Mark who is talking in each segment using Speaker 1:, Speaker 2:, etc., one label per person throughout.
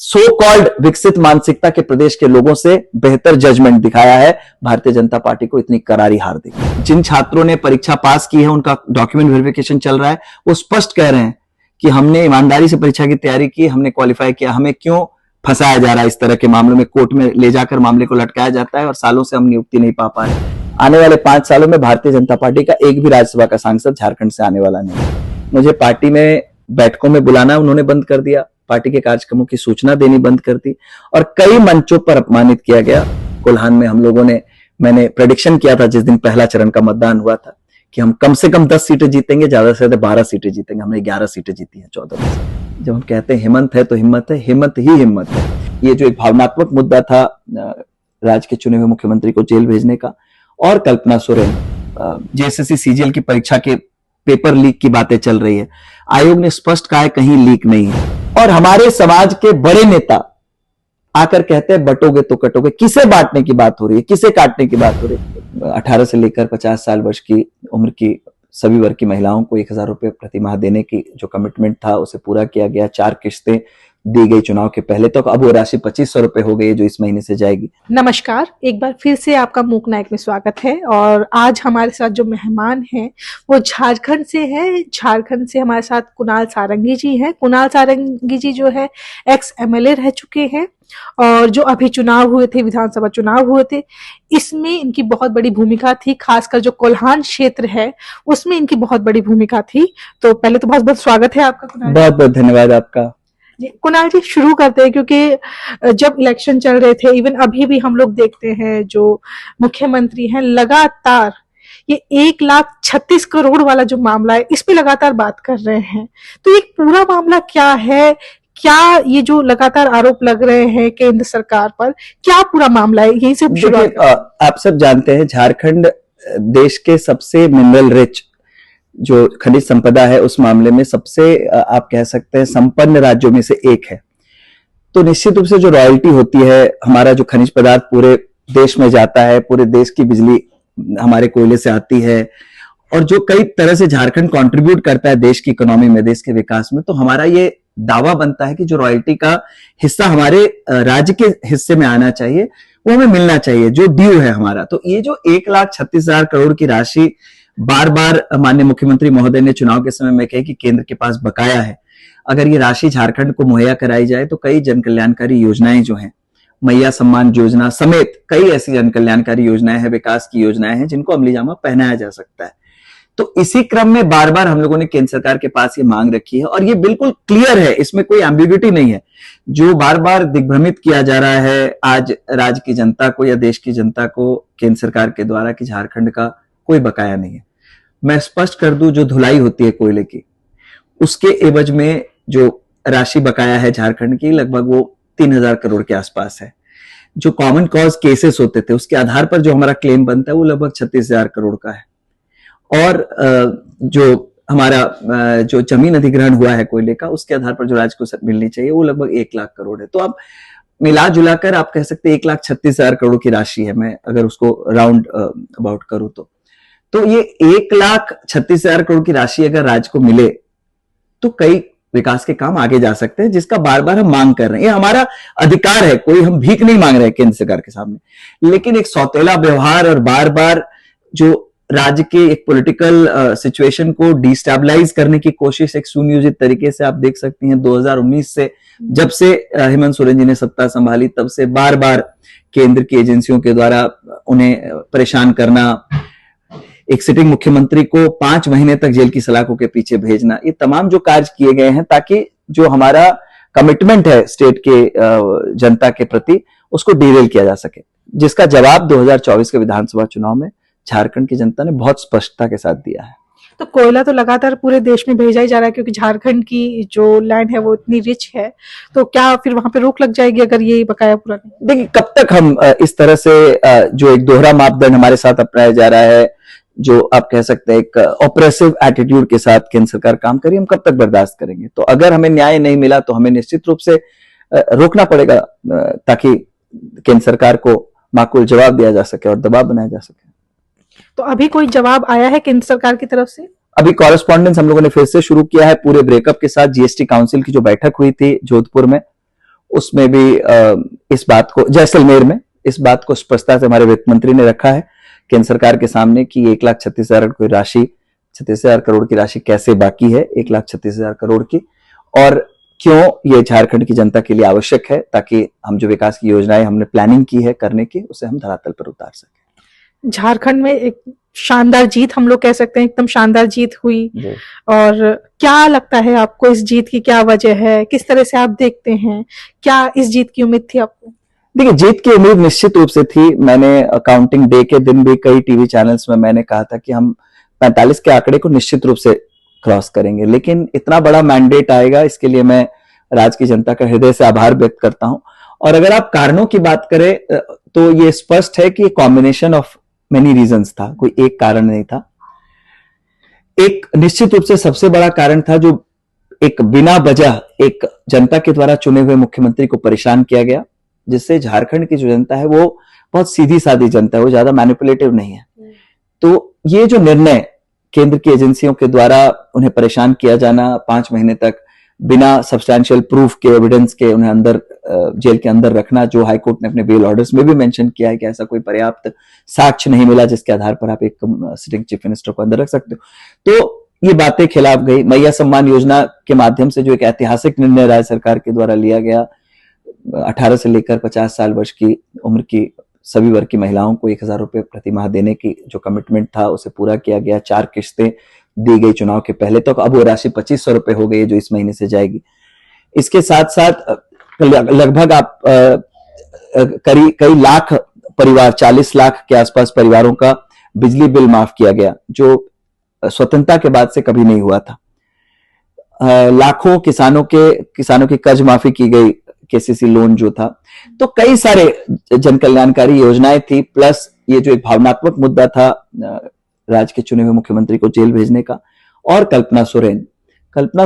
Speaker 1: So called विकसित मानसिकता के प्रदेश के लोगों से बेहतर जजमेंट दिखाया है भारतीय जनता पार्टी को इतनी करारी हार दी। जिन छात्रों ने परीक्षा पास की है उनका डॉक्यूमेंट वेरिफिकेशन चल रहा है, वो स्पष्ट कह रहे हैं कि हमने ईमानदारी से परीक्षा की तैयारी की, हमने क्वालिफाई किया, हमें क्यों फंसाया जा रहा है इस तरह के मामलों में, कोर्ट में ले जाकर मामले को लटकाया जाता है और सालों से हम नियुक्ति नहीं पा रहे। आने वाले 5 सालों में भारतीय जनता पार्टी का एक भी राज्यसभा का सांसद झारखंड से आने वाला नहीं। मुझे पार्टी में बैठकों में बुलाना उन्होंने बंद कर दिया, पार्टी के कार्यक्रमों की सूचना देनी बंद कर दी और कई मंचों पर अपमानित किया गया। कोल्हान में हम लोगों ने, मैंने प्रेडिक्शन किया था जिस दिन पहला चरण का मतदान हुआ था कि हम कम से कम 10 सीटें जीतेंगे, ज्यादा से ज्यादा 12 सीटें जीतेंगे। हमने 11 सीटें जीती हैं 14 में से। जब हम कहते हैं हिम्मत है तो हिम्मत है, हिम्मत ही हिम्मत है। ये जो एक भावनात्मक मुद्दा था राज्य के चुने हुए मुख्यमंत्री को जेल भेजने का, और कल्पना सोरेन जेएसएससी सीजीएल की परीक्षा के पेपर लीक की बातें चल रही है, आयोग ने स्पष्ट कहा है कहीं लीक नहीं है। और हमारे समाज के बड़े नेता आकर कहते हैं बटोगे तो कटोगे। किसे बांटने की बात हो रही है, किसे काटने की बात हो रही है? 18 से लेकर 50 साल वर्ष की उम्र की सभी वर्ग की महिलाओं को 1000 रुपए प्रति माह देने की जो कमिटमेंट था उसे पूरा किया गया। 4 किस्तें दी गई चुनाव के पहले तक, अब वो राशि 2500 रुपए हो गई जो इस महीने से जाएगी।
Speaker 2: नमस्कार, एक बार फिर से आपका मूक नायक में स्वागत है। और आज हमारे साथ जो मेहमान हैं वो झारखंड से हैं। झारखंड से हमारे साथ कुणाल सारंगी जी हैं। कुणाल सारंगी जी जो है एक्स एमएलए रह चुके हैं और जो अभी चुनाव हुए थे, विधानसभा चुनाव हुए थे, इसमें इनकी बहुत बड़ी भूमिका थी। खासकर जो कोल्हान क्षेत्र है उसमें इनकी बहुत बड़ी भूमिका थी। तो पहले तो बहुत बहुत स्वागत है आपका कुणाल।
Speaker 1: बहुत बहुत धन्यवाद आपका।
Speaker 2: कुणाल जी, शुरू करते हैं क्योंकि जब इलेक्शन चल रहे थे, इवन अभी भी हम लोग देखते हैं जो मुख्यमंत्री हैं लगातार ये 1,36,00,000 करोड़ वाला जो मामला है इस पे लगातार बात कर रहे हैं। तो एक पूरा मामला क्या है, क्या ये जो लगातार आरोप लग रहे हैं केंद्र सरकार पर, क्या पूरा मामला है? यही से शुरुआत।
Speaker 1: आप सब जानते हैं झारखंड देश के सबसे मिनरल रिच जो खनिज संपदा है उस मामले में सबसे आप कह सकते हैं संपन्न राज्यों में से एक है। तो निश्चित रूप से जो रॉयल्टी होती है, हमारा जो खनिज पदार्थ पूरे देश में जाता है, पूरे देश की बिजली हमारे कोयले से आती है और जो कई तरह से झारखंड कंट्रीब्यूट करता है देश की इकोनॉमी में, देश के विकास में, तो हमारा ये दावा बनता है कि जो रॉयल्टी का हिस्सा हमारे राज्य के हिस्से में आना चाहिए वो हमें मिलना चाहिए, जो ड्यू है हमारा। तो ये जो 1,36,000 करोड़ की राशि बार बार माननीय मुख्यमंत्री महोदय ने चुनाव के समय में कहे कि केंद्र के पास बकाया है, अगर ये राशि झारखंड को मुहैया कराई जाए तो कई जन कल्याणकारी योजनाएं जो हैं, मैया सम्मान योजना समेत कई ऐसी जन कल्याणकारी योजनाएं हैं, विकास की योजनाएं हैं जिनको अमली जामा पहनाया जा सकता है। तो इसी क्रम में बार बार हम लोगों ने केंद्र सरकार के पास ये मांग रखी है और ये बिल्कुल क्लियर है, इसमें कोई एम्बिग्युइटी नहीं है। जो बार बार दिग्भ्रमित किया जा रहा है आज राज्य की जनता को या देश की जनता को केंद्र सरकार के द्वारा कि झारखंड का कोई बकाया नहीं है, मैं स्पष्ट कर दूं, जो धुलाई होती है कोयले की उसके एवज में जो राशि बकाया है झारखंड की लगभग वो 3000 करोड़ के आसपास है। जो कॉमन कॉज केसेस होते थे उसके आधार पर जो हमारा क्लेम बनता है वो लगभग 36,000 करोड़ का है। और जो हमारा जो जमीन अधिग्रहण हुआ है कोयले का उसके आधार पर जो राज्य को मिलनी चाहिए वो लगभग 1 लाख करोड़ है। तो अब मिला जुलाकर आप कह सकते हैं 1,36,000 करोड़ की राशि है, मैं अगर उसको राउंड अबाउट करूं तो ये 1,36,000 करोड़ की राशि अगर राज्य को मिले तो कई विकास के काम आगे जा सकते हैं, जिसका बार बार हम मांग कर रहे हैं। ये हमारा अधिकार है, कोई हम भीख नहीं मांग रहे हैं केंद्र सरकार के सामने। लेकिन एक सौतेला व्यवहार और बार बार जो राज्य के एक पॉलिटिकल सिचुएशन को डिस्टेबलाइज करने की कोशिश एक सुनियोजित तरीके से आप देख सकती हैं 2019 से, जब से हेमंत सोरेन जी ने सत्ता संभाली तब से बार बार केंद्र की एजेंसियों के द्वारा उन्हें परेशान करना, एक सिटिंग मुख्यमंत्री को 5 महीने तक जेल की सलाखों के पीछे भेजना, ये तमाम जो कार्य किए गए हैं ताकि जो हमारा कमिटमेंट है स्टेट के जनता के प्रति उसको डीरेल किया जा सके, जिसका जवाब 2024 के विधानसभा चुनाव में झारखंड की जनता ने बहुत स्पष्टता के साथ दिया है।
Speaker 2: तो कोयला तो लगातार पूरे देश में भेजा ही जा रहा है क्योंकि झारखंड की जो लैंड है वो इतनी रिच है, तो क्या फिर वहां पे रोक लग जाएगी अगर ये बकाया पूरा नहीं?
Speaker 1: देखिए, कब तक हम इस तरह से जो एक दोहरा मापदंड हमारे साथ अपनाया जा रहा है, जो आप कह सकते हैं एक ऑपरेसिव एटीट्यूड के साथ केंद्र सरकार काम करी, हम कब तक बर्दाश्त करेंगे? तो अगर हमें न्याय नहीं मिला तो हमें निश्चित रूप से रोकना पड़ेगा ताकि केंद्र सरकार को माकूल जवाब दिया जा सके और दबाव बनाया जा सके।
Speaker 2: तो अभी कोई जवाब आया है केंद्र सरकार की तरफ से?
Speaker 1: अभी कॉरेस्पॉन्डेंस हम लोगों ने फिर से शुरू किया है पूरे ब्रेकअप के साथ। जीएसटी काउंसिल की जो बैठक हुई थी जोधपुर में उसमें भी इस बात को, जैसलमेर में इस बात को स्पष्टता से हमारे वित्त मंत्री ने रखा है केंद्र सरकार के सामने कि 1,36,000 कोई राशि, 36,000 करोड़ की राशि कैसे बाकी है 1,36,000 करोड़ की, और क्यों ये झारखंड की जनता के लिए आवश्यक है, ताकि हम जो विकास की योजनाएं हमने प्लानिंग की है करने की, उसे हम धरातल पर उतार सकें।
Speaker 2: झारखंड में एक शानदार जीत, हम लोग कह सकते हैं एकदम शानदार जीत हुई। और क्या लगता है आपको इस जीत की क्या वजह है, किस तरह से आप देखते हैं, क्या इस जीत की उम्मीद थी आपको?
Speaker 1: देखिए, जीत की उम्मीद निश्चित रूप से थी। मैंने काउंटिंग डे के दिन भी कई टीवी चैनल्स में मैंने कहा था कि हम 45 के आंकड़े को निश्चित रूप से क्रॉस करेंगे, लेकिन इतना बड़ा मैंडेट आएगा, इसके लिए मैं राज्य की जनता का हृदय से आभार व्यक्त करता हूं। और अगर आप कारणों की बात करें तो ये स्पष्ट है कि कॉम्बिनेशन ऑफ मेनी रीजंस था, कोई एक कारण नहीं था। एक निश्चित रूप से सबसे बड़ा कारण था जो एक बिना वजह एक जनता के द्वारा चुने हुए मुख्यमंत्री को परेशान किया गया, जिससे झारखंड की जो जनता है वो बहुत सीधी सादी जनता है, वो ज्यादा मैनिपुलेटिव नहीं है। तो ये जो निर्णय केंद्र की एजेंसियों के द्वारा उन्हें परेशान किया जाना, 5 महीने तक बिना सब्सटैंशियल प्रूफ के, एविडेंस के उन्हें अंदर जेल के अंदर रखना, जो हाईकोर्ट ने अपने बेल ऑर्डर्स में भी मेंशन किया है कि ऐसा कोई पर्याप्त साक्ष्य नहीं मिला जिसके आधार पर आप एक सिटिंग चीफ मिनिस्टर को अंदर रख सकते हो, तो ये बातें खिलाफ गई। मैया सम्मान योजना के माध्यम से जो एक ऐतिहासिक निर्णय राज्य सरकार के द्वारा लिया गया, 18 से लेकर 50 साल वर्ष की उम्र की सभी वर्ग की महिलाओं को 1,000 रुपए प्रति माह देने की जो कमिटमेंट था उसे पूरा किया गया। 4 किश्तें दी गई चुनाव के पहले तक, अब वो राशि 2,500 रुपए हो गई है जो इस महीने से जाएगी। इसके साथ साथ लगभग आप कई लाख परिवार, 40 लाख के आसपास परिवारों का बिजली बिल माफ किया गया, जो स्वतंत्रता के बाद से कभी नहीं हुआ था। लाखों किसानों की कर्ज माफी की गई, केसीसी लोन जो था। तो कई सारे जन कल्याणकारी योजनाएं थी, प्लस ये जो एक भावनात्मक मुद्दा था राज्य के चुने हुए मुख्यमंत्री को जेल भेजने का, और कल्पना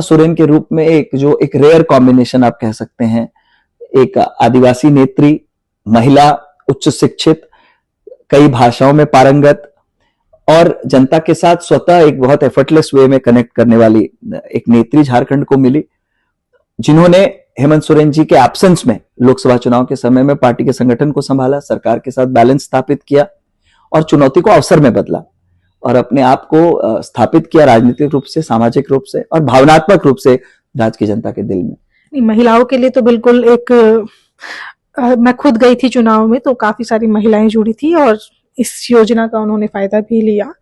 Speaker 1: सोरेन के रूप में एक रेयर कॉम्बिनेशन आप कह सकते हैं, एक आदिवासी नेत्री, महिला, उच्च शिक्षित, कई भाषाओं में पारंगत और जनता के साथ स्वतः एक बहुत एफर्टलेस वे में कनेक्ट करने वाली एक नेत्री झारखंड को मिली, जिन्होंने हेमंत सोरेन जी के एब्सेंस में लोकसभा चुनाव के समय में पार्टी के संगठन को संभाला, सरकार के साथ बैलेंस स्थापित किया और चुनौती को अवसर में बदला और अपने आप को स्थापित किया राजनीतिक रूप से, सामाजिक रूप से और भावनात्मक रूप से राज्य की जनता के दिल में।
Speaker 2: महिलाओं के लिए तो बिल्कुल एक मैं खुद गई थी चुनाव में, तो काफी सारी महिलाएं जुड़ी थी और इस योजना का उन्होंने फायदा भी लिया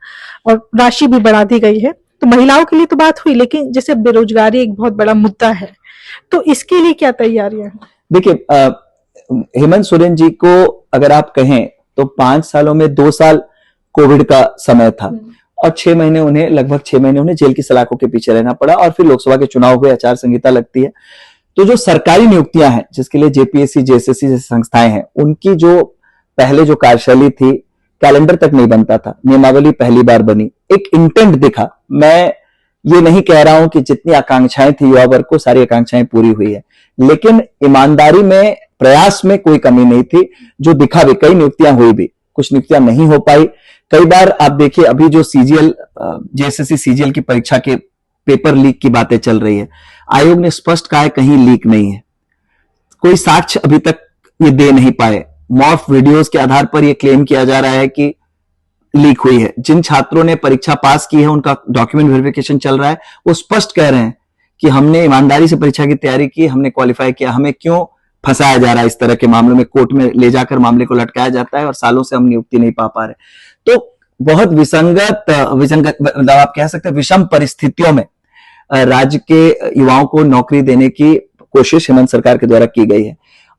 Speaker 2: और राशि भी बढ़ा दी गई है। तो महिलाओं के लिए तो बात हुई, लेकिन जैसे बेरोजगारी एक बहुत बड़ा मुद्दा है, तो इसके लिए क्या तैयारियां हैं?
Speaker 1: देखिए, हेमंत सोरेन जी को अगर आप कहें तो 5 सालों में 2 साल कोविड का समय था और लगभग 6 महीने उन्हें जेल की सलाखों के पीछे रहना पड़ा और फिर लोकसभा के चुनाव हुए, आचार संहिता लगती है। तो जो सरकारी नियुक्तियां हैं, जिसके लिए जेपीएससी, जेएसएससी जैसी संस्थाएं हैं, उनकी जो पहले जो कार्यशैली थी, कैलेंडर तक नहीं बनता था, नियमावली पहली बार बनी, एक इंटेंट दिखा। मैं ये नहीं कह रहा हूं कि जितनी आकांक्षाएं थी युवा वर्ग को, सारी आकांक्षाएं पूरी हुई है, लेकिन ईमानदारी में, प्रयास में कोई कमी नहीं थी जो दिखा भी। कई नियुक्तियां हुई भी, कुछ नियुक्तियां नहीं हो पाई। कई बार आप देखिए, अभी जो सीजीएल, जेएसएससी सीजीएल की परीक्षा के पेपर लीक की बातें चल रही है, आयोग ने स्पष्ट कहा है कहीं लीक नहीं है, कोई साक्ष्य अभी तक ये दे नहीं पाए। मॉर्फ वीडियोस के आधार पर यह क्लेम किया जा रहा है कि लीक हुई है। जिन छात्रों ने परीक्षा पास की है उनका डॉक्यूमेंट वेरिफिकेशन चल रहा है, वो स्पष्ट कह रहे हैं कि हमने ईमानदारी से परीक्षा की तैयारी की, हमने क्वालिफाई किया, हमें क्यों फंसाया जा रहा है इस तरह के मामलों में, कोर्ट में ले जाकर मामले को लटकाया जाता है और सालों से हम नियुक्ति नहीं पा रहे। तो बहुत विसंगत आप कह सकते हैं विषम परिस्थितियों में राज्य के युवाओं को नौकरी देने की कोशिश हेमंत सरकार के द्वारा की गई है।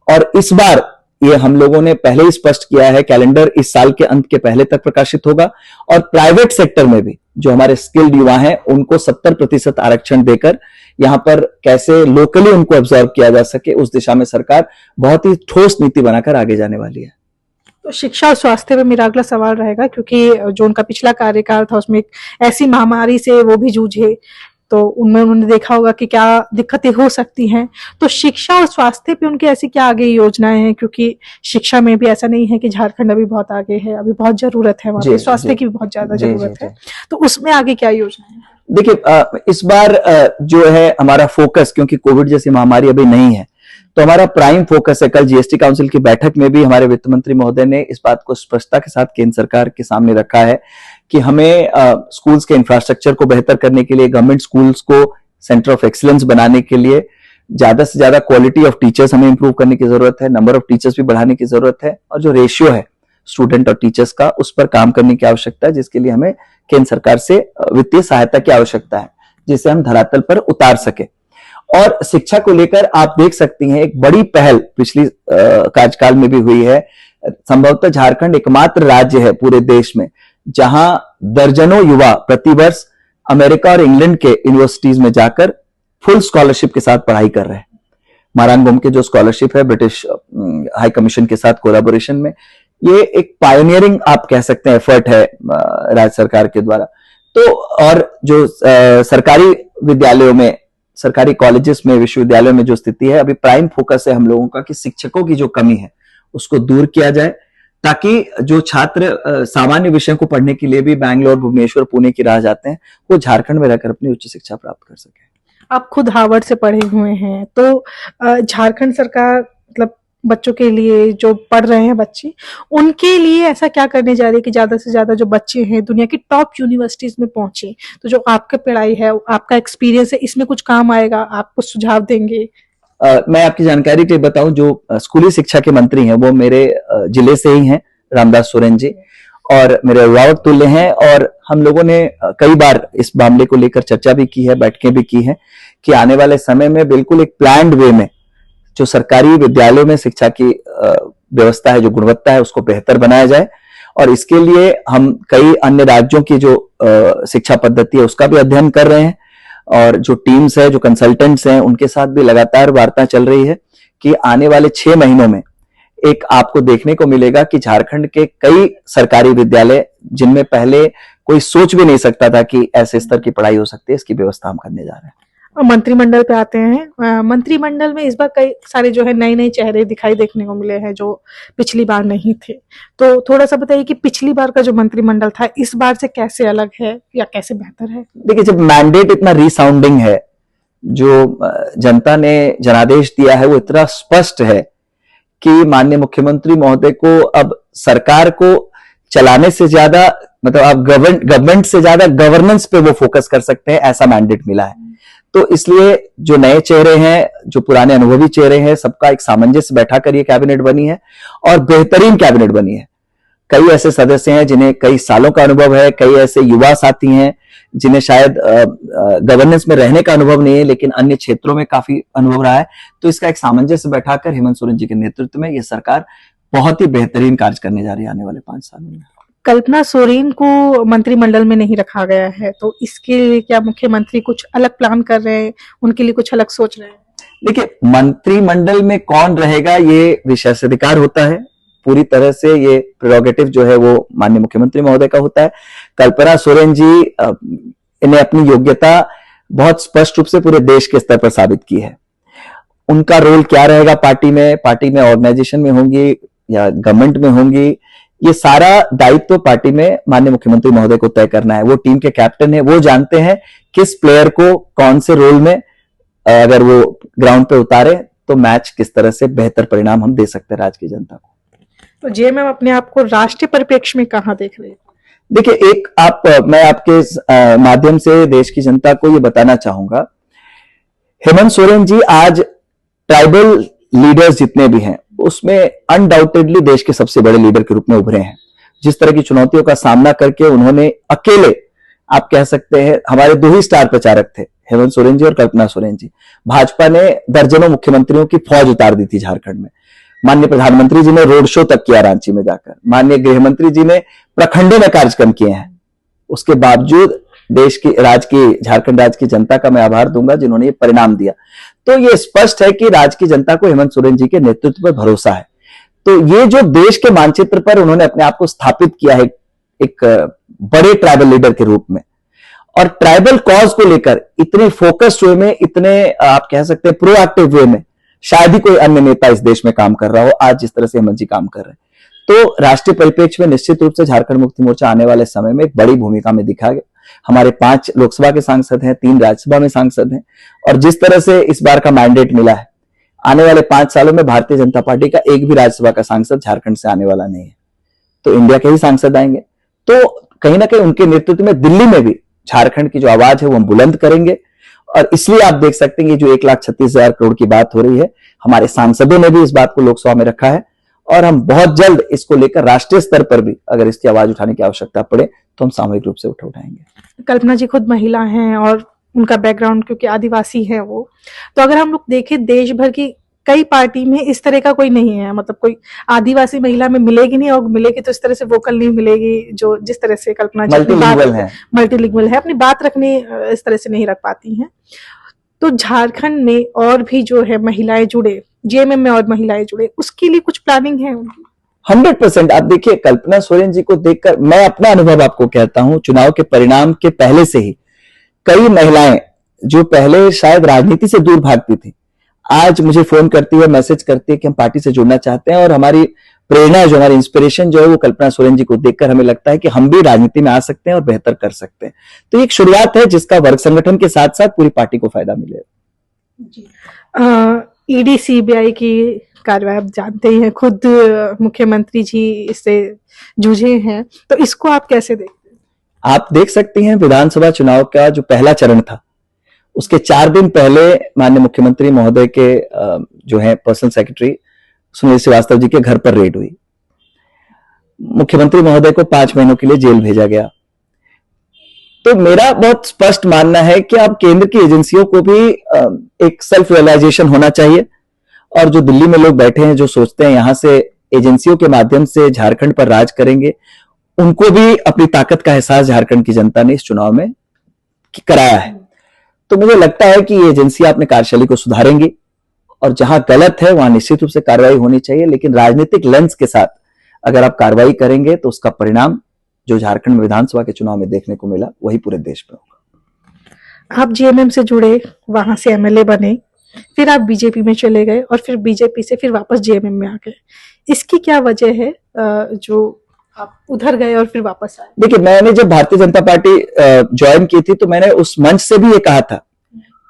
Speaker 1: और इस बार ये हम लोगों ने पहले ही स्पष्ट किया है, कैलेंडर इस साल के अंत के पहले तक प्रकाशित होगा और प्राइवेट सेक्टर में भी जो हमारे स्किल्ड युवा हैं उनको 70% आरक्षण देकर यहां पर कैसे लोकली उनको ऑब्जर्व किया जा सके, उस दिशा में सरकार बहुत ही ठोस नीति बनाकर आगे जाने वाली है।
Speaker 2: तो शिक्षा और स्वास्थ्य पे मेरा अगला सवाल रहेगा, क्योंकि जो उनका पिछला कार्यकाल था उसमें एक ऐसी महामारी से वो भी जूझे, तो उनमें उन्होंने देखा होगा कि क्या दिक्कतें हो सकती हैं। तो शिक्षा और स्वास्थ्य पे उनकी ऐसी क्या आगे योजनाएं हैं, क्योंकि शिक्षा में भी ऐसा नहीं है कि झारखंड अभी बहुत आगे है, अभी बहुत जरूरत है वहां पे, स्वास्थ्य की भी बहुत ज्यादा जरूरत है, तो उसमें आगे क्या योजना है?
Speaker 1: देखिए, इस बार जो है हमारा फोकस, क्योंकि कोविड जैसी महामारी अभी नहीं है, तो हमारा प्राइम फोकस है। कल जीएसटी काउंसिल की बैठक में भी हमारे वित्त मंत्री महोदय ने इस बात को स्पष्टता के साथ केंद्र सरकार के सामने रखा है कि हमें स्कूल्स के इंफ्रास्ट्रक्चर को बेहतर करने के लिए, गवर्नमेंट स्कूल्स को सेंटर ऑफ एक्सीलेंस बनाने के लिए ज्यादा से ज्यादा क्वालिटी ऑफ टीचर्स हमें इंप्रूव करने की जरूरत है, नंबर ऑफ टीचर्स भी बढ़ाने की जरूरत है, और जो रेशियो है स्टूडेंट और टीचर्स का उस पर काम करने की आवश्यकता है, जिसके लिए हमें केंद्र सरकार से वित्तीय सहायता की आवश्यकता है, जिसे हम धरातल पर उतार सके। और शिक्षा को लेकर आप देख सकती हैं एक बड़ी पहल पिछली कार्यकाल में भी हुई है। संभवतः झारखंड एकमात्र राज्य है पूरे देश में जहां दर्जनों युवा प्रतिवर्ष अमेरिका और इंग्लैंड के यूनिवर्सिटीज में जाकर फुल स्कॉलरशिप के साथ पढ़ाई कर रहे हैं। मारांगोम के जो स्कॉलरशिप है ब्रिटिश हाई कमीशन के साथ कोलैबोरेशन में, ये एक पायोनियरिंग आप कह सकते हैं एफर्ट है राज्य सरकार के द्वारा। तो और जो सरकारी विद्यालयों में, सरकारी कॉलेजेस में, विश्वविद्यालयों में जो स्थिति है, अभी प्राइम फोकस है हम लोगों का कि शिक्षकों की जो कमी है उसको दूर किया जाए, ताकि जो छात्र सामान्य विषयों को पढ़ने के लिए भी बैंगलोर, भुवनेश्वर, पुणे की राह जाते हैं, वो झारखंड में रहकर अपनी उच्च शिक्षा प्राप्त कर सके।
Speaker 2: आप खुद हार्वर्ड से पढ़े हुए हैं, तो झारखंड सरकार मतलब बच्चों के लिए, जो पढ़ रहे हैं बच्चे, उनके लिए ऐसा क्या करने जा रही है कि ज्यादा से ज्यादा जो बच्चे हैं दुनिया की टॉप यूनिवर्सिटीज में पहुंचे? तो जो आपका पढ़ाई है, आपका एक्सपीरियंस है, इसमें कुछ काम आएगा, आप कुछ सुझाव देंगे?
Speaker 1: मैं आपकी जानकारी के लिए बताऊं, जो स्कूली शिक्षा के मंत्री हैं वो मेरे जिले से ही हैं, रामदास सोरेन जी, और मेरे अभिभावक तुल्य हैं। और हम लोगों ने कई बार इस मामले को लेकर चर्चा भी की है, बैठकें भी की हैं कि आने वाले समय में बिल्कुल एक प्लान्ड वे में जो सरकारी विद्यालयों में शिक्षा की व्यवस्था है, जो गुणवत्ता है, उसको बेहतर बनाया जाए। और इसके लिए हम कई अन्य राज्यों की जो शिक्षा पद्धति है उसका भी अध्ययन कर रहे हैं, और जो टीम्स है, जो कंसल्टेंट्स हैं, उनके साथ भी लगातार वार्ता चल रही है कि आने वाले 6 महीनों में एक आपको देखने को मिलेगा कि झारखंड के कई सरकारी विद्यालय, जिनमें पहले कोई सोच भी नहीं सकता था कि ऐसे स्तर की पढ़ाई हो सकती है, इसकी व्यवस्था हम करने जा रहे हैं।
Speaker 2: मंत्रिमंडल पे आते हैं। मंत्रिमंडल में इस बार कई सारे जो है नए नए चेहरे दिखाई देखने को मिले हैं जो पिछली बार नहीं थे। तो थोड़ा सा बताइए कि पिछली बार का जो मंत्रिमंडल था इस बार से कैसे अलग है या कैसे बेहतर है?
Speaker 1: देखिए, जब मैंडेट इतना रिसाउंडिंग है, जो जनता ने जनादेश दिया है वो इतना स्पष्ट है कि माननीय मुख्यमंत्री महोदय को अब सरकार को चलाने से ज्यादा, मतलब आप गवर्नमेंट से ज्यादा गवर्नेंस पे वो फोकस कर सकते हैं, ऐसा मैंडेट मिला है। तो इसलिए जो नए चेहरे हैं, जो पुराने अनुभवी चेहरे हैं, सबका एक सामंजस्य बैठा कर ये कैबिनेट बनी है, और बेहतरीन कैबिनेट बनी है। कई ऐसे सदस्य हैं जिन्हें कई सालों का अनुभव है, कई ऐसे युवा साथी हैं जिन्हें शायद गवर्नेंस में रहने का अनुभव नहीं है, लेकिन अन्य क्षेत्रों में काफी अनुभव रहा है। तो इसका एक सामंजस्य बैठाकर हेमंत सोरेन जी के नेतृत्व में ये सरकार बहुत ही बेहतरीन कार्य करने जा रही है आने वाले 5 सालों में।
Speaker 2: कल्पना सोरेन को मंत्रिमंडल में नहीं रखा गया है, तो इसके लिए क्या मुख्यमंत्री कुछ अलग प्लान कर रहे हैं, उनके लिए कुछ अलग सोच रहे हैं?
Speaker 1: देखिए, मंत्रिमंडल में कौन रहेगा ये विशेषाधिकार होता है, पूरी तरह से ये प्रेरोगेटिव जो है वो माननीय मुख्यमंत्री महोदय का होता है। कल्पना सोरेन जी इन्हें अपनी योग्यता बहुत स्पष्ट रूप से पूरे देश के स्तर पर साबित की है। उनका रोल क्या रहेगा पार्टी में ऑर्गेनाइजेशन में होंगी या गवर्नमेंट में होंगी, ये सारा दायित्व पार्टी में माननीय मुख्यमंत्री महोदय को तय करना है। वो टीम के कैप्टन है, वो जानते हैं किस प्लेयर को कौन से रोल में अगर वो ग्राउंड पे उतारे तो मैच किस तरह से बेहतर परिणाम हम दे सकते हैं राज्य की जनता को।
Speaker 2: तो जे मैम अपने आप को राष्ट्रीय परिप्रेक्ष्य में कहां देख रहे हैं?
Speaker 1: देखिए, मैं आपके माध्यम से देश की जनता को ये बताना चाहूंगा, हेमंत सोरेन जी आज ट्राइबल लीडर्स जितने भी हैं उसमें अनडाउटेडली देश के सबसे बड़े लीडर के रूप में उभरे हैं। जिस तरह की चुनौतियों का सामना करके उन्होंने अकेले, आप कह सकते हैं हमारे 2 ही स्टार प्रचारक थे, हेमंत सोरेन जी और कल्पना सोरेन जी। भाजपा ने दर्जनों मुख्यमंत्रियों की फौज उतार दी थी झारखंड में। माननीय प्रधानमंत्री जी ने रोड शो तक किया रांची में जाकर, माननीय गृहमंत्री जी ने प्रखंडों में कार्यक्रम किए हैं। उसके बावजूद झारखंड राज्य की जनता का मैं आभार दूंगा जिन्होंने ये परिणाम दिया। तो ये स्पष्ट है कि राज्य की जनता को हेमंत सोरेन जी के नेतृत्व पर भरोसा है। तो ये जो देश के मानचित्र पर उन्होंने अपने आप को स्थापित किया है एक बड़े ट्राइबल लीडर के रूप में, और ट्राइबल कॉज को लेकर इतने फोकस्ड वे में, इतने आप कह सकते हैं प्रोएक्टिव वे में शायद ही कोई अन्य नेता इस देश में काम कर रहा हो आज जिस तरह से हेमंत जी काम कर रहे हैं। तो राष्ट्रीय परिप्रेक्ष्य में निश्चित रूप से झारखंड मुक्ति मोर्चा आने वाले समय में एक बड़ी भूमिका में दिखाएगा। हमारे 5 लोकसभा के सांसद हैं, 3 राज्यसभा में सांसद हैं, और जिस तरह से इस बार का मैंडेट मिला है, आने वाले 5 सालों में भारतीय जनता पार्टी का एक भी राज्यसभा का सांसद झारखंड से आने वाला नहीं है, तो इंडिया के ही सांसद आएंगे। तो कहीं ना कहीं उनके नेतृत्व में दिल्ली में भी झारखंड की जो आवाज है वो हम बुलंद करेंगे। और इसलिए आप देख सकते हैं कि जो 1,36,000 करोड़ की बात हो रही है, हमारे सांसदों ने भी इस बात को लोकसभा में रखा है और हम बहुत जल्द इसको लेकर राष्ट्रीय स्तर पर भी अगर इसकी आवाज उठाने की आवश्यकता पड़े तो हम सामूहिक रूप से उठाएंगे।
Speaker 2: कल्पना जी खुद महिला हैं और उनका बैकग्राउंड क्योंकि आदिवासी है वो, तो अगर हम लोग देखें देश भर की कई पार्टी में इस तरह का कोई नहीं है, मतलब कोई आदिवासी महिला में मिलेगी नहीं, और मिलेगी तो इस तरह से वोकल नहीं मिलेगी जो जिस तरह से कल्पना जी मल्टीलिंगुअल है, अपनी बात रखने इस तरह से नहीं रख पाती हैं। तो झारखंड में और भी जो है महिलाएं जुड़े, जेएमएम में और महिलाएं जुड़े, उसके लिए कुछ प्लानिंग है उनकी?
Speaker 1: 100%। आप देखिए कल्पना सोरेन जी को देखकर मैं अपना अनुभव आपको कहता हूं, चुनाव के परिणाम के पहले से ही कई महिलाएं जो पहले शायद राजनीति से दूर भागती थी, आज मुझे फोन करती है, मैसेज करती है कि हम पार्टी से जुड़ना चाहते हैं। और हमारी प्रेरणा जो हमारी इंस्पिरेशन जो है वो कल्पना सोरेन जी को देखकर हमें लगता है कि हम भी राजनीति में आ सकते हैं और बेहतर कर सकते हैं। तो एक शुरुआत है जिसका वर्ग संगठन के साथ साथ पूरी पार्टी को फायदा मिलेगा।
Speaker 2: ईडी सीबीआई की कार्रवाई आप जानते ही हैं, खुद मुख्यमंत्री जी इससे जूझे हैं, तो इसको आप कैसे देखते हैं?
Speaker 1: आप देख सकती हैं विधानसभा चुनाव का जो पहला चरण था उसके 4 दिन पहले माननीय मुख्यमंत्री महोदय के जो है पर्सनल सेक्रेटरी सुनील श्रीवास्तव जी के घर पर रेड हुई। मुख्यमंत्री महोदय को 5 महीनों के लिए जेल भेजा गया। तो मेरा बहुत स्पष्ट मानना है कि अब केंद्र की एजेंसियों को भी एक सेल्फ रियलाइजेशन होना चाहिए, और जो दिल्ली में लोग बैठे हैं जो सोचते हैं यहां से एजेंसियों के माध्यम से झारखंड पर राज करेंगे, उनको भी अपनी ताकत का एहसास झारखंड की जनता ने इस चुनाव में कराया है। तो मुझे लगता है कि ये एजेंसियां अपने कार्यशैली को सुधारेंगी और जहां गलत है वहां निश्चित रूप से कार्रवाई होनी चाहिए, लेकिन राजनीतिक लेंस के साथ अगर आप कार्रवाई करेंगे तो उसका परिणाम जो झारखंड में विधानसभा के चुनाव में देखने को मिला वही पूरे देश में होगा।
Speaker 2: आप जेएमएम से जुड़े, वहां से एमएलए बने, फिर आप बीजेपी में चले गए और फिर बीजेपी से फिर वापस जेएमएम में आ गए, इसकी क्या वजह है जो आप उधर गए और फिर वापस आए?
Speaker 1: देखिए, मैंने जब भारतीय जनता पार्टी ज्वाइन की थी तो मैंने उस मंच से भी ये कहा था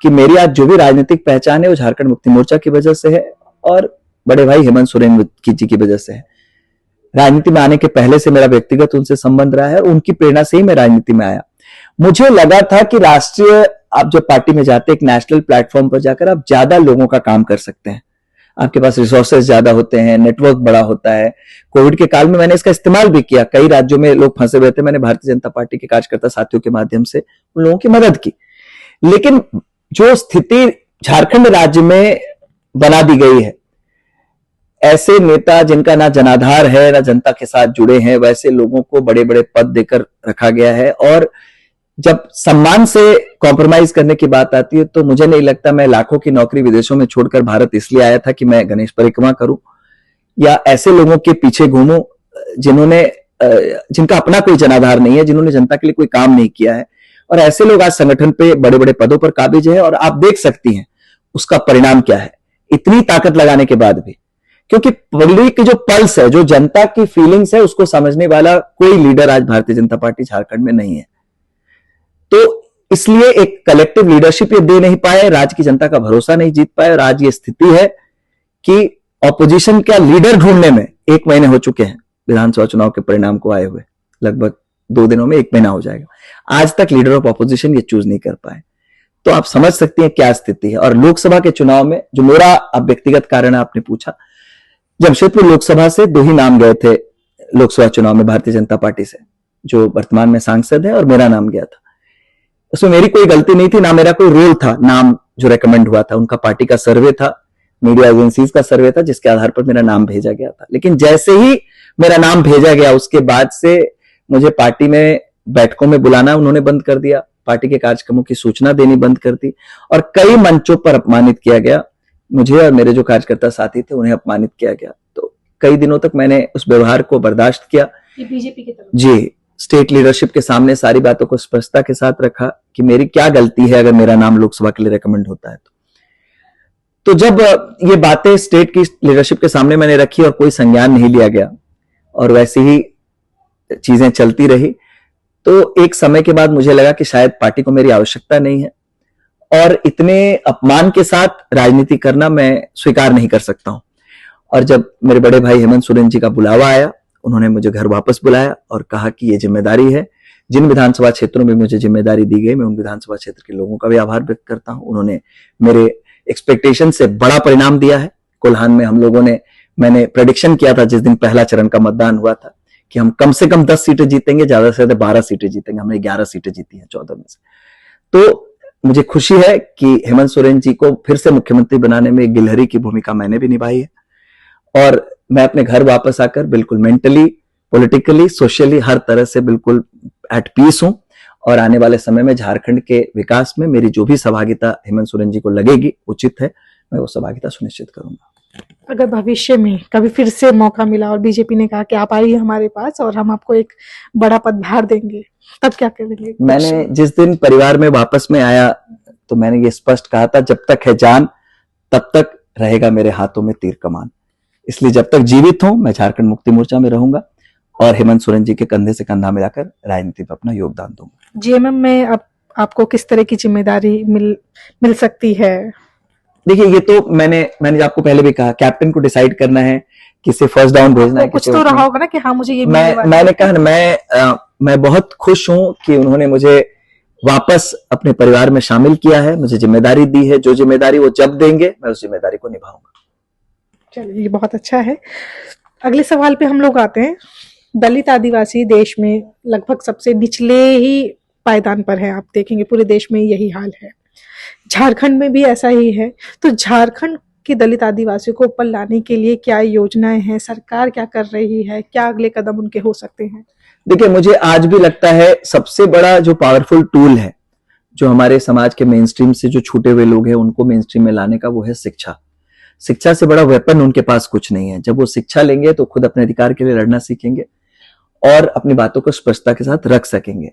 Speaker 1: कि मेरी आज जो भी राजनीतिक पहचान है वो झारखंड मुक्ति मोर्चा की वजह से है और बड़े भाई हेमंत सोरेन जी की वजह से है। राजनीति में आने के पहले से मेरा व्यक्तिगत उनसे संबंध रहा है और उनकी प्रेरणा से ही मैं राजनीति में आया। मुझे लगा था कि राष्ट्रीय आप जब पार्टी में जाते हैं एक नेशनल प्लेटफॉर्म पर जाकर आप ज्यादा लोगों का काम कर सकते हैं, आपके पास रिसोर्सेज ज्यादा होते हैं, नेटवर्क बड़ा होता है। कोविड के काल में मैंने इसका इस्तेमाल भी किया, कई राज्यों में लोग फंसे हुए थे, मैंने भारतीय जनता पार्टी के कार्यकर्ता साथियों के माध्यम से उन लोगों की मदद की। लेकिन जो स्थिति झारखंड राज्य में बना दी गई है, ऐसे नेता जिनका ना जनाधार है ना जनता के साथ जुड़े हैं, वैसे लोगों को बड़े बड़े पद देकर रखा गया है। और जब सम्मान से कॉम्प्रोमाइज करने की बात आती है तो मुझे नहीं लगता मैं लाखों की नौकरी विदेशों में छोड़कर भारत इसलिए आया था कि मैं गणेश परिक्रमा करूं या ऐसे लोगों के पीछे घूमूं जिन्होंने जिनका अपना कोई जनाधार नहीं है, जिन्होंने जनता के लिए कोई काम नहीं किया है। और ऐसे लोग आज संगठन पे बड़े बड़े पदों पर काबिज है और आप देख सकती हैं उसका परिणाम क्या है, इतनी ताकत लगाने के बाद भी। क्योंकि पब्लिक की जो पल्स है, जो जनता की फीलिंग्स है, उसको समझने वाला कोई लीडर आज भारतीय जनता पार्टी झारखंड में नहीं है। तो इसलिए एक कलेक्टिव लीडरशिप ये दे नहीं पाए, राज्य की जनता का भरोसा नहीं जीत पाए और आज ये स्थिति है कि ऑपोजिशन का लीडर ढूंढने में 1 महीने हो चुके हैं। विधानसभा चुनाव के परिणाम को आए हुए लगभग 2 दिनों में 1 महीना हो जाएगा, आज तक लीडर ऑफ ऑपोजिशन ये चूज नहीं कर पाए। तो आप समझ सकते हैं क्या स्थिति है। और लोकसभा के चुनाव में जो मेरा अब व्यक्तिगत कारण आपने पूछा, जमशेदपुर लोकसभा से 2 ही नाम गए थे लोकसभा चुनाव में भारतीय जनता पार्टी से, जो वर्तमान में सांसद है, और मेरा नाम गया था। उसमें मेरी कोई गलती नहीं थी, ना मेरा कोई रोल था। नाम जो रेकमेंड हुआ था उनका पार्टी का सर्वे था, मीडिया एजेंसीज का सर्वे था, जिसके आधार पर मेरा नाम भेजा गया था। लेकिन जैसे ही मेरा नाम भेजा गया उसके बाद से मुझे पार्टी में बैठकों में बुलाना उन्होंने बंद कर दिया, पार्टी के कार्यक्रमों की सूचना देनी बंद कर दी और कई मंचों पर अपमानित किया गया मुझे, और मेरे जो कार्यकर्ता साथी थे उन्हें अपमानित किया गया। तो कई दिनों तक मैंने उस व्यवहार को बर्दाश्त किया।
Speaker 2: बीजेपी की तरफ
Speaker 1: जी, स्टेट लीडरशिप के सामने सारी बातों को स्पष्टता के साथ रखा कि मेरी क्या गलती है अगर मेरा नाम लोकसभा के लिए रेकमेंड होता है तो जब ये बातें स्टेट की लीडरशिप के सामने मैंने रखी और कोई संज्ञान नहीं लिया गया और वैसी ही चीजें चलती रही, तो एक समय के बाद मुझे लगा कि शायद पार्टी को मेरी आवश्यकता नहीं है और इतने अपमान के साथ राजनीति करना मैं स्वीकार नहीं कर सकता हूं। और जब मेरे बड़े भाई हेमंत सोरेन जी का बुलावा आया, उन्होंने मुझे घर वापस बुलाया और कहा कि ये जिम्मेदारी है। जिन विधानसभा क्षेत्रों में मुझे जिम्मेदारी दी गई, मैं उन विधानसभा क्षेत्र के लोगों का भी आभार व्यक्त करता हूं। उन्होंने मेरे एक्सपेक्टेशन से बड़ा परिणाम दिया है। कोल्हान में हम लोगों ने, मैंने प्रेडिक्शन किया था जिस दिन पहला चरण का मतदान हुआ था कि हम कम से कम 10 सीटें जीतेंगे, ज्यादा से ज्यादा 12 सीटें जीतेंगे। हमने 11 सीटें जीती हैं 14 में से। तो मुझे खुशी है कि हेमंत सोरेन जी को फिर से मुख्यमंत्री बनाने में गिलहरी की भूमिका मैंने भी निभाई है। और मैं अपने घर वापस आकर बिल्कुल मेंटली, पॉलिटिकली, सोशली हर तरह से बिल्कुल एट पीस हूं। और आने वाले समय में झारखंड के विकास में मेरी जो भी सहभागिता हेमंत सोरेन जी को लगेगी उचित है, मैं वो सहभागिता सुनिश्चित करूंगा।
Speaker 2: अगर भविष्य में कभी फिर से मौका मिला और बीजेपी ने कहा कि आप आइए हमारे पास और हम आपको एक बड़ा पदभार देंगे, तब क्या करेंगे?
Speaker 1: मैंने जिस दिन परिवार में वापस में आया तो मैंने ये स्पष्ट कहा था, जब तक है जान तब तक रहेगा मेरे हाथों में तीर कमान। इसलिए जब तक जीवित हूं मैं झारखंड मुक्ति मोर्चा में रहूंगा और हेमंत सोरेन जी के कंधे से कंधा मिलाकर राजनीति में अपना योगदान दूंगा।
Speaker 2: जीएमएम में अब आपको किस तरह की जिम्मेदारी मिल सकती है?
Speaker 1: देखिए, ये तो मैंने आपको पहले भी कहा, कैप्टन को डिसाइड करना है किसे फर्स्ट डाउन भेजना है।
Speaker 2: कुछ तो रहा होगा ना कि हाँ मुझे ये
Speaker 1: मैंने कहा ना, मैं बहुत खुश हूं कि उन्होंने मुझे वापस अपने परिवार में शामिल किया है, मुझे जिम्मेदारी दी है। जो जिम्मेदारी वो जब देंगे मैं उस जिम्मेदारी को निभाऊंगा।
Speaker 2: चलिए, ये बहुत अच्छा है। अगले सवाल पे हम लोग आते हैं। दलित आदिवासी देश में लगभग सबसे निचले ही पायदान पर है। आप देखेंगे पूरे देश में यही हाल है, झारखंड में भी ऐसा ही है। तो झारखंड के दलित आदिवासियों को ऊपर लाने के लिए क्या योजनाएं हैं, सरकार क्या कर रही है, क्या अगले कदम उनके हो सकते हैं?
Speaker 1: देखिए, मुझे आज भी लगता है सबसे बड़ा जो पावरफुल टूल है जो हमारे समाज के मेन स्ट्रीम से जो छूटे हुए लोग हैं उनको मेन स्ट्रीम में लाने का, वो है शिक्षा। शिक्षा से बड़ा वेपन उनके पास कुछ नहीं है। जब वो शिक्षा लेंगे तो खुद अपने अधिकार के लिए लड़ना सीखेंगे और अपनी बातों को स्पष्टता के साथ रख सकेंगे।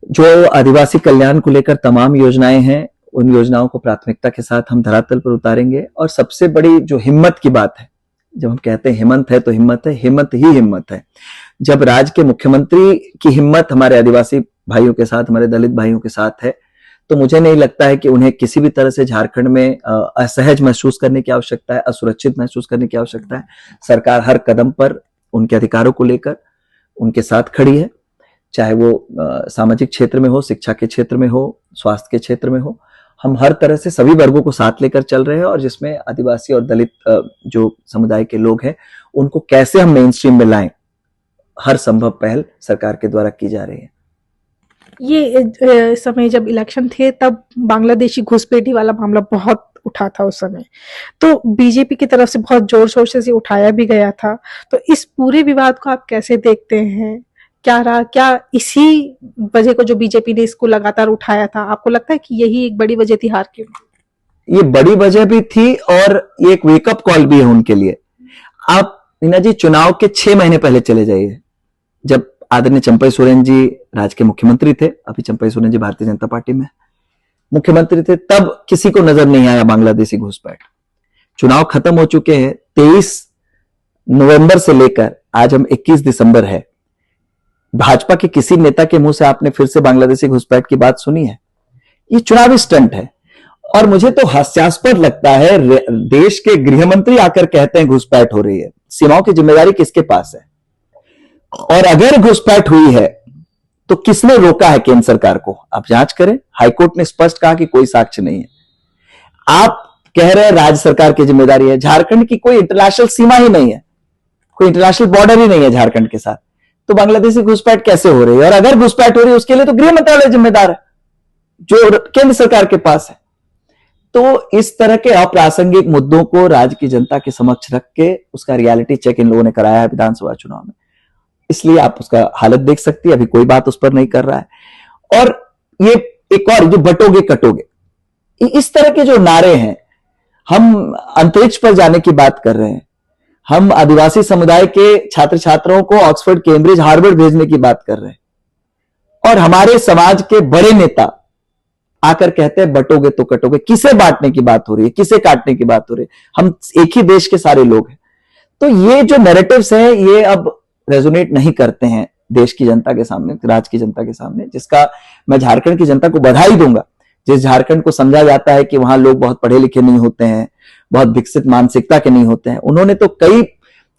Speaker 1: जो आदिवासी कल्याण को लेकर तमाम योजनाएं हैं, उन योजनाओं को प्राथमिकता के साथ हम धरातल पर उतारेंगे। और सबसे बड़ी जो हिम्मत की बात है, जब हम कहते हैं हिम्मत है तो हिम्मत है, हिम्मत ही हिम्मत है। जब राज्य के मुख्यमंत्री की हिम्मत हमारे आदिवासी भाइयों के साथ, हमारे दलित भाइयों के साथ है, तो मुझे नहीं लगता है कि उन्हें किसी भी तरह से झारखंड में असहज महसूस करने की आवश्यकता है, असुरक्षित महसूस करने की आवश्यकता है। सरकार हर कदम पर उनके अधिकारों को लेकर उनके साथ खड़ी है, चाहे वो सामाजिक क्षेत्र में हो, शिक्षा के क्षेत्र में हो, स्वास्थ्य के क्षेत्र में हो। हम हर तरह से सभी वर्गों को साथ लेकर चल रहे हैं और जिसमें आदिवासी और दलित जो समुदाय के लोग हैं उनको कैसे हम मेन स्ट्रीम में लाएं, हर संभव पहल सरकार के द्वारा की जा रही है।
Speaker 2: ये समय जब इलेक्शन थे तब बांग्लादेशी घुसपैठी वाला मामला बहुत उठा था उस समय, तो बीजेपी की तरफ से बहुत जोर शोर से उठाया भी गया था। तो इस पूरे विवाद को आप कैसे देखते हैं? क्या रहा, क्या इसी वजह को जो बीजेपी ने इसको लगातार उठाया था, आपको लगता है कि यही एक बड़ी वजह थी हार की?
Speaker 1: ये बड़ी वजह भी थी और ये एक वेकअप कॉल भी है उनके लिए। आप मीना जी चुनाव के 6 महीने पहले चले जाइए, जब आदरणीय चंपई सोरेन जी राज्य के मुख्यमंत्री थे। अभी चंपई सोरेन जी भारतीय जनता पार्टी में मुख्यमंत्री थे, तब किसी को नजर नहीं आया बांग्लादेशी घुसपैठ। चुनाव खत्म हो चुके हैं, 23 नवंबर से लेकर आज हम 21 दिसंबर है। भाजपा के किसी नेता के मुंह से आपने फिर से बांग्लादेशी घुसपैठ की बात सुनी है? ये चुनावी स्टंट है। और मुझे तो हास्यास्पद लगता है, देश के गृह मंत्री आकर कहते हैं घुसपैठ हो रही है। सीमाओं की जिम्मेदारी किसके पास है? और अगर घुसपैठ हुई है तो किसने रोका है केंद्र सरकार को? आप जांच करें। हाईकोर्ट ने स्पष्ट कहा कि कोई साक्ष्य नहीं है। आप कह रहे हैं राज्य सरकार की जिम्मेदारी है। झारखंड की कोई इंटरनेशनल सीमा ही नहीं है, कोई इंटरनेशनल बॉर्डर ही नहीं है झारखंड के साथ, तो बांग्लादेशी घुसपैठ कैसे हो रही है? और अगर घुसपैठ हो रही है उसके लिए तो गृह मंत्रालय जिम्मेदार है जो केंद्र सरकार के पास है। तो इस तरह के अप्रासंगिक मुद्दों को राज्य की जनता के समक्ष रख के उसका रियलिटी चेक इन लोगों ने कराया है विधानसभा चुनाव में, इसलिए आप उसका हालत देख सकती है। अभी कोई बात उस पर नहीं कर रहा है। और ये एक और जो बटोगे कटोगे, इस तरह के जो नारे हैं, हम अंतरिक्ष पर जाने की बात कर रहे हैं, हम आदिवासी समुदाय के छात्र छात्राओं को ऑक्सफोर्ड, कैम्ब्रिज, हार्वर्ड भेजने की बात कर रहे हैं, और हमारे समाज के बड़े नेता आकर कहते हैं बटोगे तो कटोगे। किसे बांटने की बात हो रही है, किसे काटने की बात हो रही है? हम एक ही देश के सारे लोग हैं। तो ये जो नैरेटिव्स हैं ये अब रेजोनेट नहीं करते हैं देश की जनता के सामने, राज्य की जनता के सामने, जिसका मैं झारखंड की जनता को बधाई दूंगा जिस झारखंड को समझा जाता है कि वहां लोग बहुत पढ़े लिखे नहीं होते हैं, बहुत विकसित मानसिकता के नहीं होते हैं, उन्होंने तो कई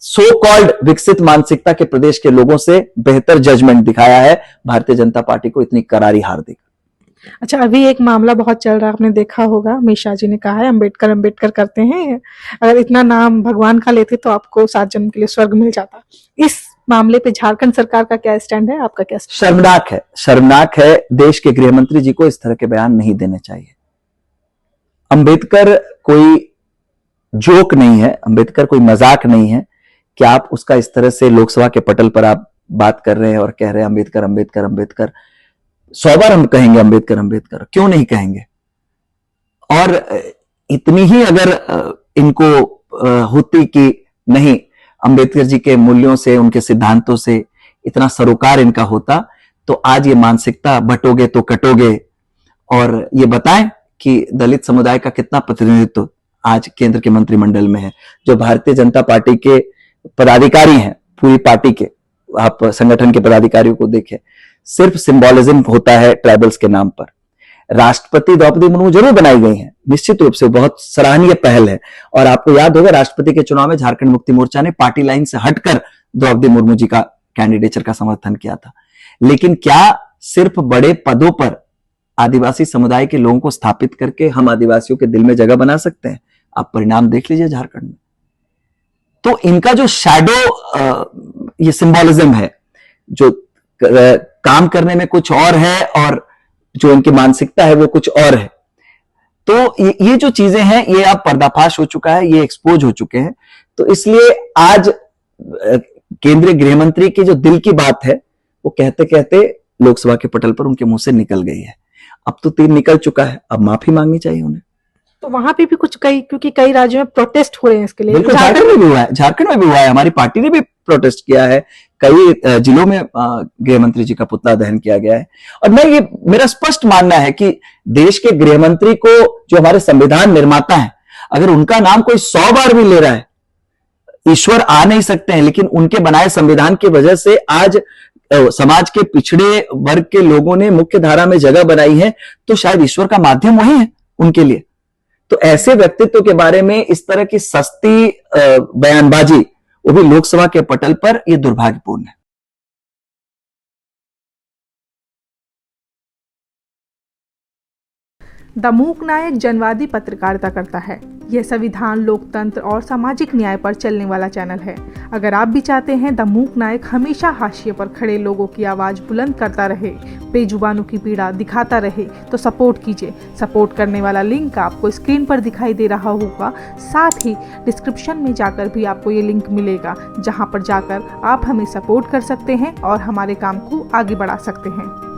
Speaker 1: सो कॉल्ड विकसित मानसिकता के प्रदेश के लोगों से बेहतर जजमेंट दिखाया है। भारतीय जनता पार्टी को इतनी करारी हार देगा।
Speaker 2: अच्छा, अभी एक मामला बहुत चल रहा है, आपने देखा होगा, अमित शाह जी ने कहा है अंबेडकर अंबेडकर करते हैं, अगर इतना नाम भगवान का लेते तो आपको 7 जन्म के लिए स्वर्ग मिल जाता। इस मामले पे झारखंड सरकार का क्या स्टैंड है, आपका क्या स्टैंड?
Speaker 1: शर्मनाक है, शर्मनाक है। देश के गृह मंत्री जी को इस तरह के बयान नहीं देने चाहिए। अंबेडकर कोई जोक नहीं है, अंबेडकर कोई मजाक नहीं है कि आप उसका इस तरह से लोकसभा के पटल पर आप बात कर रहे हैं और कह रहे हैं अंबेडकर अंबेडकर अंबेडकर। 100 बार हम कहेंगे अंबेडकर अंबेडकर, क्यों नहीं कहेंगे? और इतनी ही अगर इनको होती कि नहीं, अंबेडकर जी के मूल्यों से, उनके सिद्धांतों से इतना सरोकार इनका होता, तो आज ये मानसिकता बटोगे तो कटोगे। और ये बताएं कि दलित समुदाय का कितना प्रतिनिधित्व आज केंद्र के मंत्रिमंडल में है। जो भारतीय जनता पार्टी के पदाधिकारी हैं, पूरी पार्टी के, आप संगठन के पदाधिकारियों को देखें, सिर्फ सिंबोलिज्म होता है ट्राइबल्स के नाम पर। राष्ट्रपति द्रौपदी मुर्मू जरूर बनाई गई हैं, निश्चित रूप से बहुत सराहनीय पहल है। और आपको याद होगा राष्ट्रपति के चुनाव में झारखंड मुक्ति मोर्चा ने पार्टी लाइन से हटकर द्रौपदी मुर्मू जी का कैंडिडेचर का समर्थन किया था। लेकिन क्या सिर्फ बड़े पदों पर आदिवासी समुदाय के लोगों को स्थापित करके हम आदिवासियों के दिल में जगह बना सकते हैं? आप परिणाम देख लीजिए झारखंड में। तो इनका जो शैडो ये सिंबोलिज्म है, जो काम करने में कुछ और है और जो इनकी मानसिकता है वो कुछ और है। तो ये जो चीजें हैं ये अब पर्दाफाश हो चुका है, ये एक्सपोज हो चुके हैं। तो इसलिए आज केंद्रीय गृह मंत्री की जो दिल की बात है वो कहते कहते लोकसभा के पटल पर उनके मुंह से निकल गई है। अब तो तीर निकल चुका है, अब माफी मांगनी चाहिए उन्हें।
Speaker 2: तो वहां पे भी कुछ क्योंकि कई राज्यों में प्रोटेस्ट हो रहे हैं इसके लिए।
Speaker 1: बिल्कुल, झारखंड में भी हुआ है, झारखंड में भी हुआ है। हमारी पार्टी ने भी प्रोटेस्ट किया है, कई जिलों में गृह मंत्री जी का पुतला दहन किया गया है। और मेरा स्पष्ट मानना है कि देश के गृह मंत्री को, जो हमारे संविधान निर्माता हैं, अगर उनका नाम कोई 100 बार भी ले रहा है, ईश्वर आ नहीं सकते हैं, लेकिन उनके बनाए संविधान की वजह से आज समाज के पिछड़े वर्ग के लोगों ने मुख्य धारा में जगह बनाई है, तो शायद ईश्वर का माध्यम वही है उनके लिए। तो ऐसे व्यक्तित्व के बारे में इस तरह की सस्ती बयानबाजी, वो भी लोकसभा के पटल पर, यह दुर्भाग्यपूर्ण है।
Speaker 2: द मूक नायक जनवादी पत्रकारिता करता है। यह संविधान, लोकतंत्र और सामाजिक न्याय पर चलने वाला चैनल है। अगर आप भी चाहते हैं द मूक नायक हमेशा हाशिए पर खड़े लोगों की आवाज बुलंद करता रहे, बेजुबानों की पीड़ा दिखाता रहे, तो सपोर्ट कीजिए। सपोर्ट करने वाला लिंक आपको स्क्रीन पर दिखाई दे रहा होगा। साथ ही डिस्क्रिप्शन में जाकर भी आपको ये लिंक मिलेगा, जहां पर जाकर आप हमें सपोर्ट कर सकते हैं और हमारे काम को आगे बढ़ा सकते हैं।